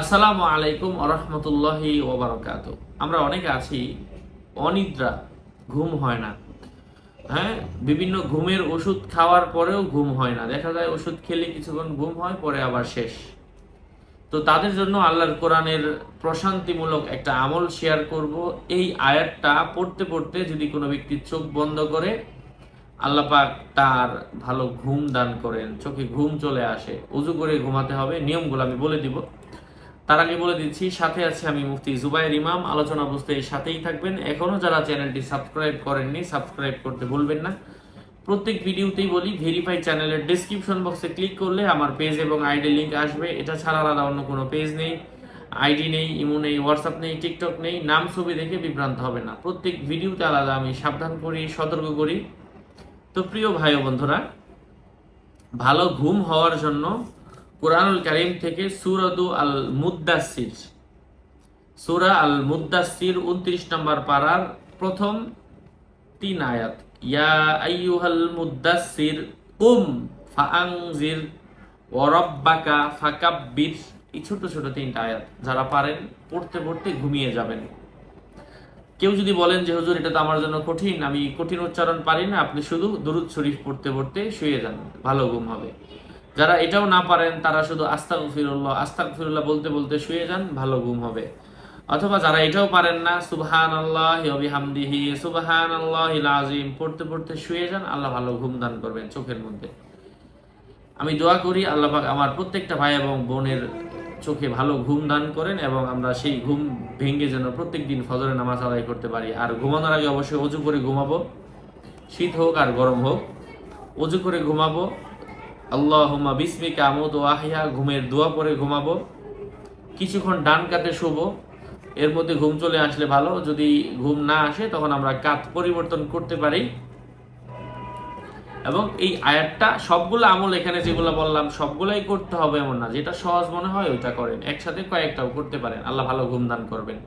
আসসালামু আলাইকুম আরহামতুল্লাহি ওবারাকাতু। আমরা অনেকে আছি অনিদ্রা, ঘুম হয় না। হ্যাঁ, বিভিন্ন ঘুমের ওষুধ খাওয়ার পরেও ঘুম হয় না। দেখা যায় ওষুধ খেলে কিছুক্ষণ ঘুম হয়, পরে আবার শেষ। তো তাদের জন্য আল্লাহর কোরআনের প্রশান্তিমূলক একটা আমল শেয়ার করব। এই আয়াতটা পড়তে পড়তে যদি কোনো ব্যক্তি চোখ বন্ধ করে, আল্লাহ পাক তার ভালো ঘুম দান করেন, চোখে ঘুম চলে আসে। অজু করে ঘুমাতে হবে, নিয়মগুলো আমি বলে দিব। তার আগে বলে দিচ্ছি, সাথে আছে আমি মুফতি জুবাইর ইমাম। আলোচনা বুঝতে সাথেই থাকবেন। এখনো যারা চ্যানেলটি সাবস্ক্রাইব করেননি, সাবস্ক্রাইব করতে ভুলবেন না। প্রত্যেক ভিডিওতেই বলি, ভেরিফাই চ্যানেলের ডেসক্রিপশন বক্সে ক্লিক করলে আমার পেজ এবং আইডি লিঙ্ক আসবে। এটা ছাড়া আলাদা অন্য কোনো পেজ নেই, আইডি নেই, ইমো নেই, হোয়াটসঅ্যাপ নেই, টিকটক নেই। নাম ছবি দেখে বিভ্রান্ত হবে না। প্রত্যেক ভিডিওতে আলাদা আমি সাবধান করি, সতর্ক করি। তো প্রিয় ভাই ও বন্ধুরা, ভালো ঘুম হওয়ার জন্য কোরআনুল কারীম থেকে সূরা আল মুদ্দাসসির 29 নম্বর পারার প্রথম 3 আয়াত। ইয়া আইয়ুহাল মুদ্দাসসির কুম ফাআনজির ওয়া রাব্বাকা ফাকাব্বির। এই ছোট ছোট 3টা আয়াত যারা পারেন পড়তে পড়তে ঘুমিয়ে যাবেন। কেউ যদি বলেন যে হুজুর এটা তো আমার জন্য কঠিন, আমি কঠিন উচ্চারণ পারি না, আপনি শুধু দুরূদ শরীফ পড়তে পড়তে শুয়ে যান, ভালো ঘুম হবে। যারা এটাও না পারেন তারা শুধু আস্তাগফিরুল্লাহ বলতে বলতে শুয়ে যান, ভালো ঘুম হবে। অথবা যারা এটাও পারেন না, সুবহানাল্লাহি ওয়া বিহামদিহি সুবহানাল্লাহিল আযীম পড়তে পড়তে শুয়ে যান, আল্লাহ ভালো ঘুম দান করবেন চোখের মধ্যে। আমি দোয়া করি আল্লাহ পাক আমার প্রত্যেকটা ভাই এবং বোনের চোখে ভালো ঘুম দান করেন এবং আমরা সেই ঘুম ভেঙে যেন প্রত্যেকদিন ফজরের নামাজ আদায় করতে পারি। আর ঘুমানোর আগে অবশ্যই অজু করে ঘুমাবো, শীত হোক আর গরম হোক, অজু করে ঘুমাবো। আল্লাহুম্মা বিসমিকা আমুতু ওয়া আহইয়া, ঘুমের দোয়া পরে ঘুমাবো। কিছুক্ষণ ডান কাতে শুবো, এর মধ্যে ঘুম চলে আসলে ভালো। যদি ঘুম না আসে তখন আমরা কাত পরিবর্তন করতে পারি। এবং এই আয়াতটা সবগুলো আমল এখানে যেগুলো বললাম সবগুলাই করতে হবে এমন না, যেটা সহজ মনে হয় ওইটা করেন, একসাথে কয়েকটাও করতে পারেন, আল্লাহ ভালো ঘুম দান করবেন।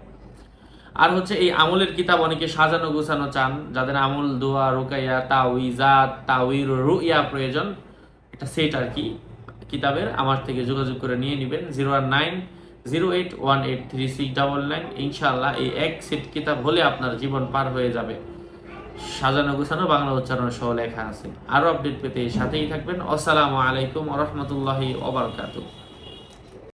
আর হচ্ছে এই আমলের কিতাব অনেকে সাজানো গোছানো চান, যাদের আমল, দোয়া, রুকাইয়া, তাওয়িজাত, তাওয়ির, রুইয়া প্রয়োজন, একটা সেট আর কি কিতাবের, আমার থেকে যোগাযোগ করে নিয়ে নেবেন 019081836999। ইনশাআল্লাহ এই এক সেট কিতাব হলে আপনার জীবন পার হয়ে যাবে। সাজানো গোছানো বাংলা উচ্চারণ সহ লেখা আছে। আরো আপডেট পেতে সাথেই থাকবেন। আসসালামু আলাইকুম ওয়া রাহমাতুল্লাহি ওয়া বারাকাতুহু।